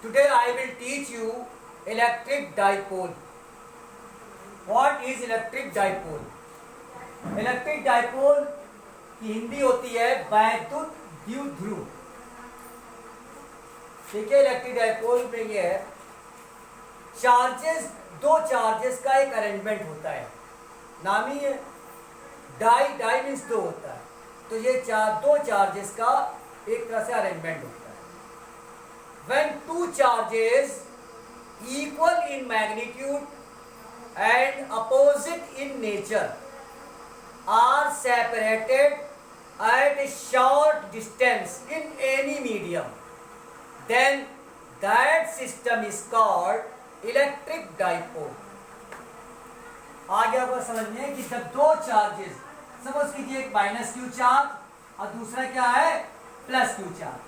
Today I will teach you electric dipole. What is electric dipole? Electric dipole की हिंदी होती है वैद्युत द्विध्रुव. ठीक है, इलेक्ट्रिक डाइपोल में ये है चार्जेस, दो चार्जेस का एक अरेंजमेंट होता है. नाम ही है डाई मीन्स दो होता है, तो ये दो चार्जेस का एक तरह से अरेंजमेंट होता है. When two charges equal in magnitude and opposite in nature are separated at a short distance in any medium, then that system is called electric dipole. आगे आपको समझने कि जब दो चार्जेस, सपोज कीजिए एक माइनस क्यू चार्ज और दूसरा क्या है प्लस क्यू चार्ज,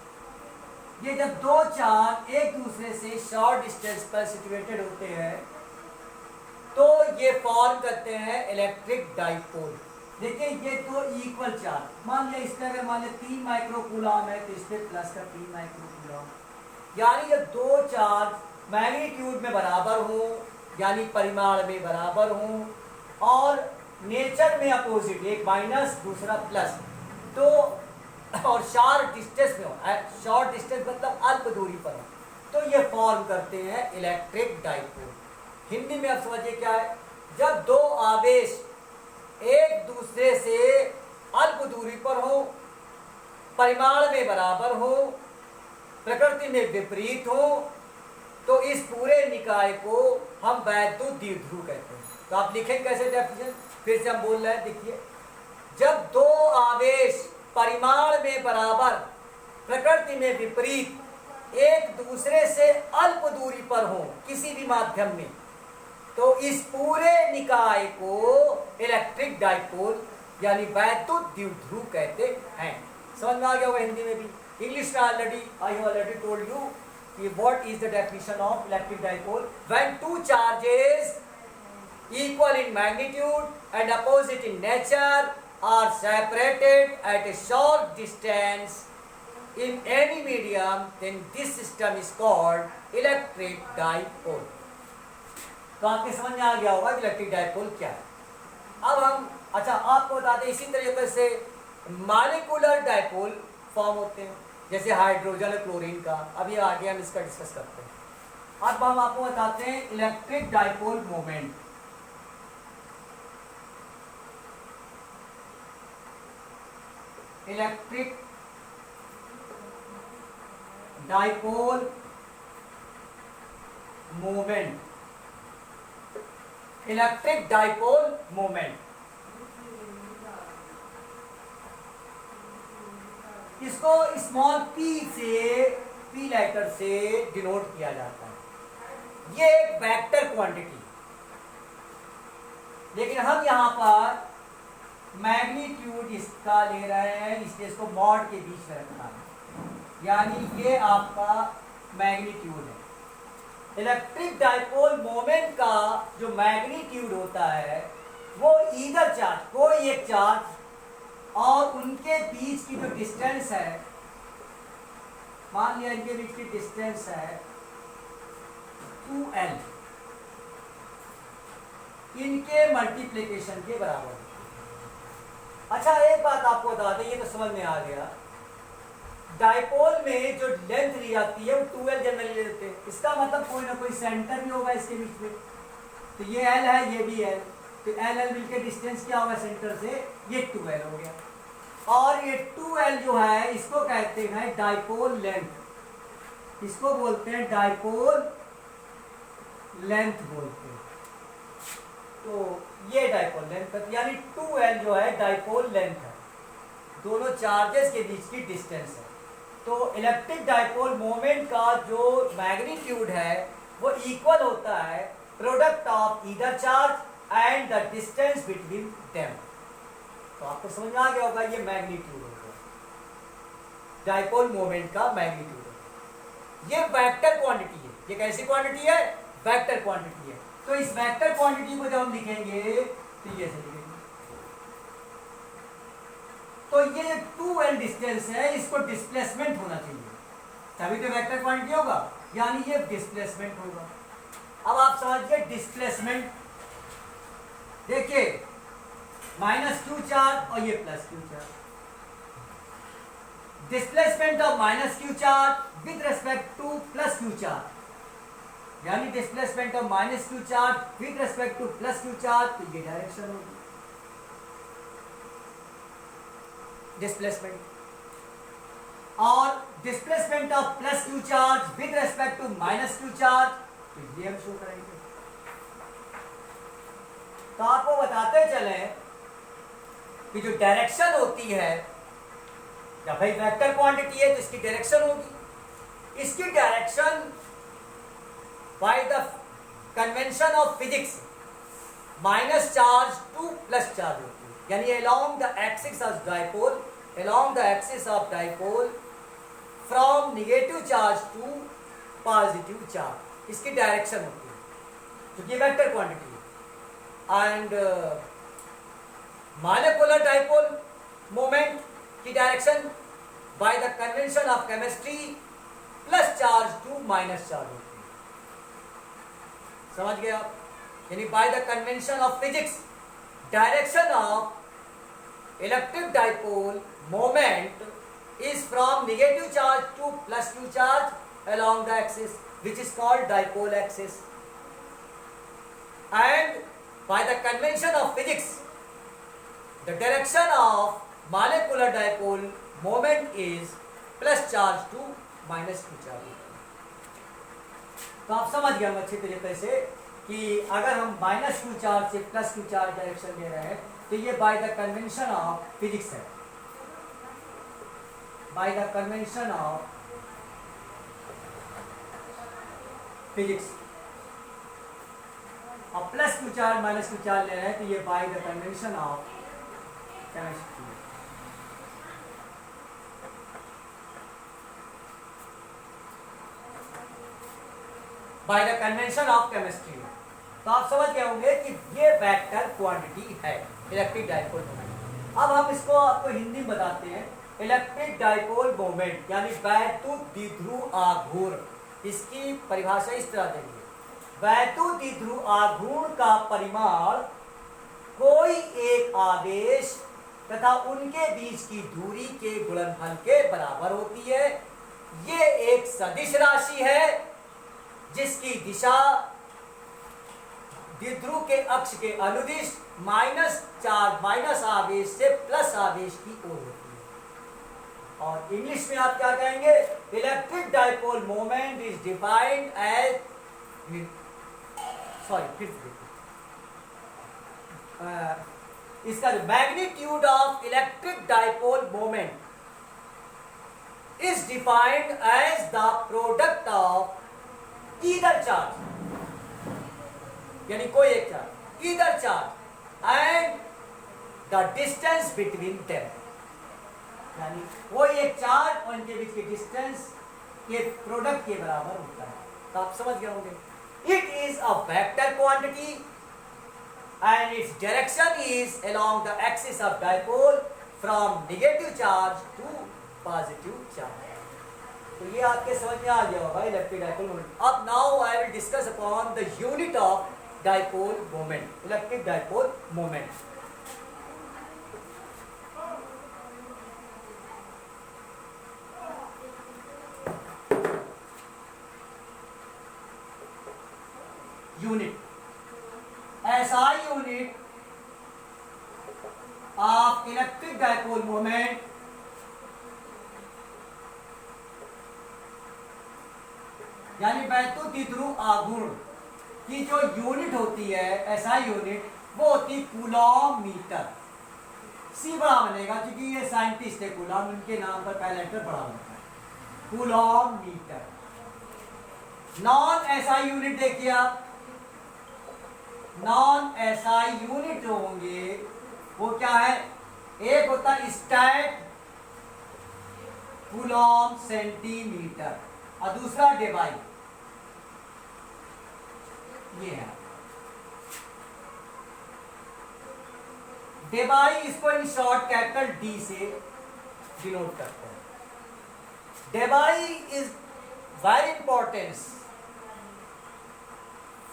ये जब दो चार्ज एक दूसरे से शॉर्ट डिस्टेंस पर सिचुएटेड होते हैं तो ये फॉर्म करते हैं इलेक्ट्रिक डाइपोल. देखिए ये दो इक्वल चार्ज, मान लिया इसका अगर मान लिया 3 माइक्रो कूलम है तो इसपे प्लस का 3 माइक्रो कूलम, यानी जब दो चार्ज मैग्नीट्यूड में बराबर हो यानी परिमाण में बराबर हो और नेचर में अपोजिट, एक माइनस दूसरा प्लस, तो और शॉर्ट डिस्टेंस में हो, शॉर्ट डिस्टेंस मतलब अल्प दूरी पर हो, तो ये फॉर्म करते हैं इलेक्ट्रिक डाइपोल. हिंदी में आप समझिए क्या है, जब दो आवेश एक दूसरे से अल्प दूरी पर हो, परिमाण में बराबर हो, प्रकृति में विपरीत हो, तो इस पूरे निकाय को हम वैद्युत द्विध्रुव कहते हैं. तो आप लिखें कैसे डेफिनेशन, फिर से हम बोल रहे हैं, देखिए जब दो आवेश परिमाण में बराबर, प्रकृति में विपरीत, एक दूसरे से अल्प दूरी पर हो किसी भी माध्यम में, तो इस पूरे निकाय को इलेक्ट्रिक डाइपोल यानी वैद्युत द्विध्रुव कहते हैं. समझ में आ गया होगा हिंदी में भी. इंग्लिश में already I have already told you कि what is the definition of electric dipole. When two charges equal in magnitude and opposite in nature are separated at a short distance in any medium, then this system is called electric dipole. तो आपके समझ में आ गया होगा कि electric dipole क्या है. अब हम आपको बताते हैं इसी तरीके से मॉलिक्यूलर डाइपोल फॉर्म होते हैं, जैसे हाइड्रोजन और क्लोरीन का. अभी आगे हम इसका डिस्कस करते हैं. अब हम आपको बताते हैं electric dipole moment. Electric dipole moment. Electric dipole moment, इसको स्मॉल पी से, पी लेटर से डिनोट किया जाता है. ये एक वेक्टर क्वांटिटी, लेकिन हम यहां पर मैग्नीट्यूड इसका ले रहे हैं, इसलिए इसको मॉड के बीच में रखना है, यानी ये आपका मैग्नीट्यूड है. इलेक्ट्रिक डाइपोल मोमेंट का जो मैग्नीट्यूड होता है वो ईदर चार्ज, कोई एक चार्ज और उनके बीच की जो डिस्टेंस है, मान लिया इनके बीच की डिस्टेंस है 2l, इनके मल्टीप्लिकेशन के बराबर है. अच्छा एक बात आपको बता दें, ये तो समझ में आ गया, डाइपोल में जो लेंथ ली जाती है वो 2l जनरली ले लेते हैं. इसका मतलब कोई ना कोई सेंटर भी होगा इसके बीच में, तो ये l है ये भी l, तो l मिलकर डिस्टेंस क्या होगा सेंटर से, ये 2l हो गया. और ये 2l जो है इसको कहते हैं डाइपोल लेंथ, इसको बोलते हैं डाइपोल लेंथ बोलते हैं. तो ये डाइपोल लेंथ यानी 2l जो है डाइपोल लेंथ है, दोनों चार्जेस के बीच की डिस्टेंस है. तो इलेक्ट्रिक डाइपोल मोमेंट का जो मैग्नीट्यूड है वो इक्वल होता है product of either charge and the distance between them. तो आपको समझ में आ गया होगा ये मैग्नीट्यूड होगा, डाइपोल मोमेंट का मैग्नीट्यूड है. ये वेक्टर क्वांटिटी है. ये कैसी क्वांटिटी है, वेक्टर क्वांटिटी है. तो इस वेक्टर क्वांटिटी को जब हम लिखेंगे तो ये से लिखेंगे, तो ये 2l डिस्टेंस है, इसको डिस्प्लेसमेंट होना चाहिए. तभी तो वेक्टर क्वांटिटी होगा, यानी ये डिस्प्लेसमेंट होगा। अब आप समझिए डिस्प्लेसमेंट, देखिए माइनस क्यू चार्ज और ये plus q charge, displacement of minus q charge with respect to plus q charge, यानी displacement of minus q charge with respect to plus q charge, तो ये डायरेक्शन होगी डिस्प्लेसमेंट। और displacement of plus q charge with respect to minus q charge, तो ये हम show करेंगे। तो आपको बताते चले कि जो डायरेक्शन होती है, जब भाई वेक्टर क्वांटिटी है तो इसकी डायरेक्शन होगी, इसकी direction by the convention of physics minus charge to plus charge होती है, यानी along the axis of dipole, along the axis of dipole from negative charge to positive charge, इसकी डायरेक्शन होती है, क्योंकि ये वेक्टर क्वांटिटी है। एंड मॉलिक्यूलर डाइपोल मोमेंट की direction by the convention of chemistry plus charge to minus charge होती है, समझ गए आप? यानी by the convention of physics direction of electric dipole moment is from negative charge to plus q charge along the axis, which is called dipole axis. And by the convention of physics, the direction of molecular dipole moment is plus charge to minus q charge. तो आप समझ गए हम अच्छे तरीके से कि अगर हम माइनस क्यू चार्ज से प्लस क्यू चार्ज डायरेक्शन ले रहे हैं तो ये bye the convention of physics है, by the convention of physics। अब plus q charge minus q charge ले रहे हैं तो ये bye the convention of chemistry. Bye the convention of chemistry, तो आप समझ गए होंगे कि ये वेक्टर क्वांटिटी है इलेक्ट्रिक डाइपोल मोमेंट। अब हम इसको आपको हिंदी में बताते हैं, इलेक्ट्रिक डाइपोल मोमेंट यानी वैद्युत द्विध्रुव आघूर्ण, इसकी परिभाषा इस तरह देंगे, वैद्युत द्विध्रुव आघूर्ण का परिमाण कोई एक आवेश तथा उनके बीच की दूरी के गुणनफल के बराबर होती है। ये एक सदिश राशि है जिसकी दिशा द्विध्रुव के अक्ष के अनुदिश माइनस आवेश से प्लस आवेश की ओर होती है। और इंग्लिश में आप क्या कहेंगे? Electric dipole moment is defined as, sorry इसका magnitude of electric dipole moment is defined as the product of either charge, यानी कोई एक charge, either charge and the distance between them, यानी कोई एक चार्ज और इनके बीच की डिस्टेंस के प्रोडक्ट के बराबर होता है। तो आप समझ गए होंगे, it is a vector quantity and its direction is along the axis of dipole from negative charge to positive charge. तो ये आपके समझ में आ गया होगा इलेक्ट्रिक डाइपोल मोमेंट। अब now I will discuss upon the unit of dipole moment, electric dipole moment. Unit, SI unit of electric dipole moment यानी वैद्युत द्विध्रुव आघूर्ण की जो यूनिट होती है SI यूनिट, वो होती कूलॉम मीटर। C बड़ा बनेगा क्योंकि ये साइंटिस्ट है कूलॉम, उनके नाम पर पहला लेटर बड़ा बनता है, coulomb metre. Non SI unit देखिए आप, नॉन SI यूनिट जो होंगे वो क्या है? एक होता है स्टैट कूलॉम सेंटीमीटर और दूसरा डेबाई, ये है डेबाई। इसको इन शॉर्ट कैपिटल D से डिनोट करते हैं। डेबाई is very importance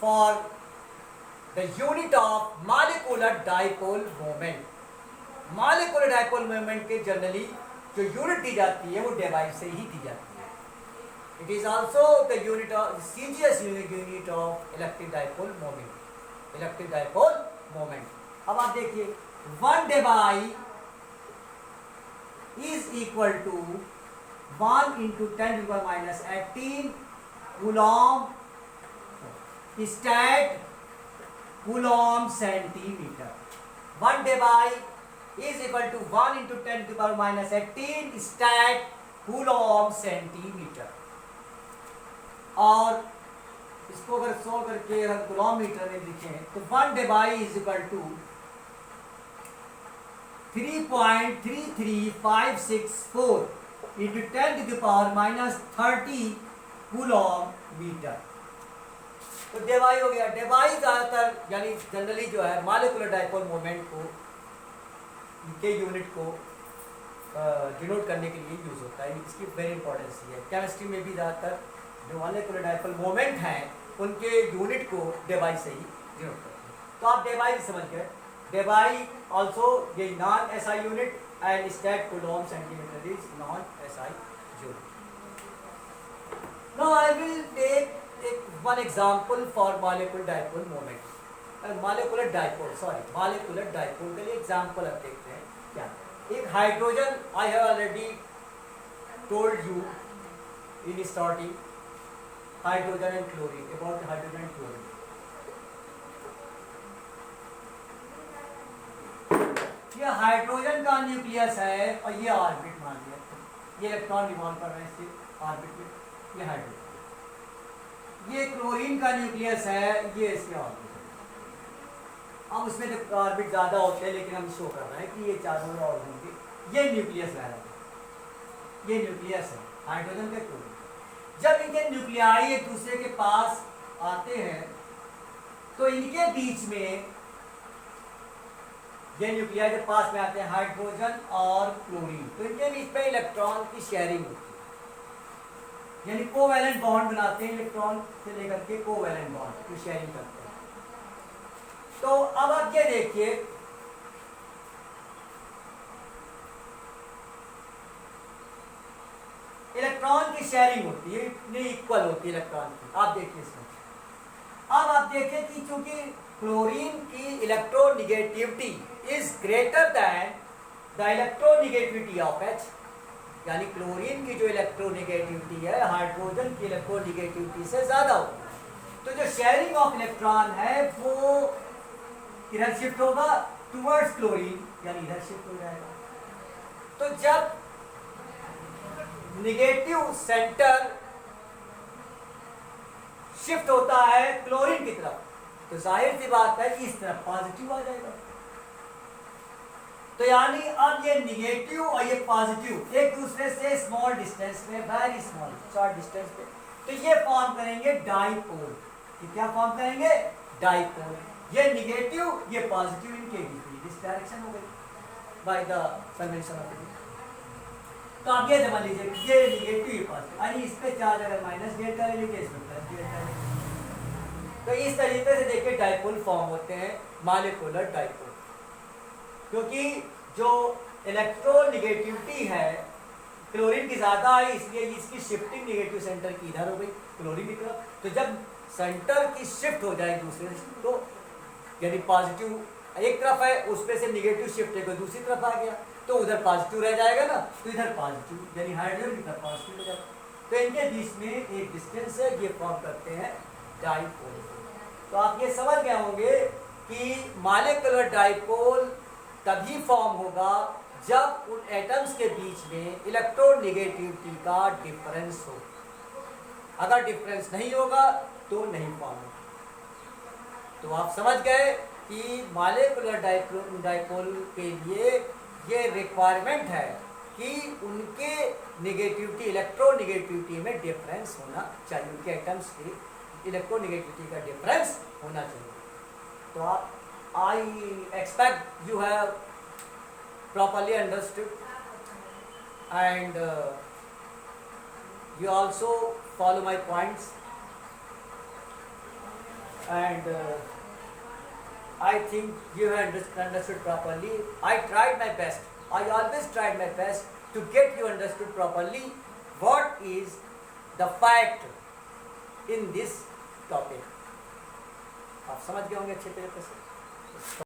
for the unit of molecular dipole moment. molecular dipole moment के जनरली जो यूनिट दी जाती है वो डेबाई से ही दी जाती है. It is also the unit of CGS unit of electric dipole moment. Electric dipole moment. अब आप देखिए 1 डेबाई is equal to 1 into 10 to the power minus 18 coulomb stat coulomb centimeter. 1 debye is equal to 1 into 10 to the power minus 18 stat coulomb centimeter. और इसको अगर solve करके अगर kilometre में लिखें तो 1 debye is equal to 3.33564 into 10 to the power minus 30 coulomb metre. तो debye हो गया. डेबाई ज़्यादातर यानी जनरली जो है मॉलिक्यूलर डाइपोल मोमेंट को के यूनिट को डिनोट करने के लिए यूज़ होता है. इसकी वेरी इंपॉर्टेंस है. केमिस्ट्री में भी ज़्यादातर जो मॉलिक्यूलर डाइपोल मोमेंट हैं उनके यूनिट को डेबाई से ही डिनोट करते हैं. तो आप डेबाई समझ गए. डेबाई ऑल्सो ये non SI unit and stat coulomb centimetre is non SI unit. Now I will take one example for molecular dipole moment. molecular dipole के लिए एग्जाम्पल अब देखते हैं क्या. एक hydrogen, I have already told you in starting hydrogen and chlorine, about hydrogen and chlorine. ये hydrogen का nucleus है और ये ऑर्बिट मान लिया. ये इलेक्ट्रॉन रिवॉल्व कर रहे हैं इसके ऑर्बिट में. ये हाइड्रोजन. ये क्लोरीन का न्यूक्लियस है, ये इसके ऑर्बिट है. अब उसमें तो ऑर्बिट ज़्यादा होते हैं लेकिन हम शो कर रहे हैं कि ये चारों और होंगे. ये न्यूक्लियस है, ये न्यूक्लियस है हाइड्रोजन के क्लोरीन. जब इनके न्यूक्लियाई एक दूसरे के पास आते हैं तो इनके बीच में ये न्यूक्लियाई के पास में आते हैं हाइड्रोजन और क्लोरीन, तो इनके बीच में इलेक्ट्रॉन की शेयरिंग होती है. यानी कोवैलेंट बॉन्ड बनाते हैं इलेक्ट्रॉन से लेकर के कोवैलेंट बॉन्ड की शेयरिंग करते हैं. तो अब आप ये देखिए इलेक्ट्रॉन की शेयरिंग होती है, इतनी इक्वल होती है इलेक्ट्रॉन की. आप देखिए इसमें. अब आप देखिए कि चूंकि क्लोरीन की electronegativity is greater than the electronegativity of H, यानी क्लोरीन की जो इलेक्ट्रोनिगेटिविटी है हाइड्रोजन की इलेक्ट्रोनिगेटिविटी से ज़्यादा होगी. तो जो शेयरिंग ऑफ इलेक्ट्रॉन है वो इधर शिफ्ट होगा टुवर्ड्स क्लोरीन, यानी इधर शिफ्ट हो जाएगा. तो जब निगेटिव सेंटर शिफ्ट होता है क्लोरीन की तरफ तो जाहिर सी बात है कि इस तरफ पॉजिटिव आ जाएगा. तो यानी अब ये निगेटिव और ये पॉजिटिव एक दूसरे से स्मॉल डिस्टेंस पे, वेरी स्मॉल शॉर्ट डिस्टेंस पे, तो ये फॉर्म करेंगे डाइपोल. ये क्या फॉर्म करेंगे? डाइपोल. ये निगेटिव ये पॉजिटिव इनके बीच में दिस डायरेक्शन हो गई bye the convention of physics. तो आप ये समझ लीजिए ये निगेटिव ये पॉजिटिव, यानी इस पे चार्ज अगर माइनस डेल्टा ले लीजिए इसमें प्लस डेल्टा ले लीजिए. तो इस तरीके से देखिए डाइपोल फॉर्म होते हैं मॉलिक्यूलर डाइपोल. क्योंकि जो इलेक्ट्रोनिगेटिविटी है क्लोरीन की ज़्यादा है इसलिए इसकी शिफ्टिंग निगेटिव सेंटर की इधर हो गई क्लोरीन की तरफ. तो जब सेंटर की शिफ्ट हो जाए दूसरे तो यानी पॉजिटिव एक तरफ है उस पे से निगेटिव शिफ्ट है कोई दूसरी तरफ आ गया तो उधर पॉजिटिव रह जाएगा ना, तो इधर पॉजिटिव यानी हाइड्रोजन की तरफ पॉजिटिव हो जाएगा. तो इनके बीच में एक डिस्टेंस है, ये फॉर्म करते हैं डाइपोल. तो आप ये समझ गए होंगे कि मॉलिक्यूलर डाइपोल तभी फॉर्म होगा जब उन एटम्स के बीच में इलेक्ट्रोनिगेटिविटी का डिफरेंस हो. अगर डिफरेंस नहीं होगा तो नहीं फॉर्म होगा. तो आप समझ गए कि मॉलिक्यूलर डाइपोल के लिए ये रिक्वायरमेंट है कि उनके निगेटिविटी इलेक्ट्रोनिगेटिविटी में डिफरेंस होना चाहिए, उनके एटम्स की इलेक्ट्रोनिगेटिविटी का डिफरेंस होना चाहिए. तो आप I expect you have properly understood and you also follow my points, and I think you have understood properly. I tried my best. I always tried my best to get you understood properly what is the fact in this topic. आप समझ गए होंगे अच्छे तरीके से.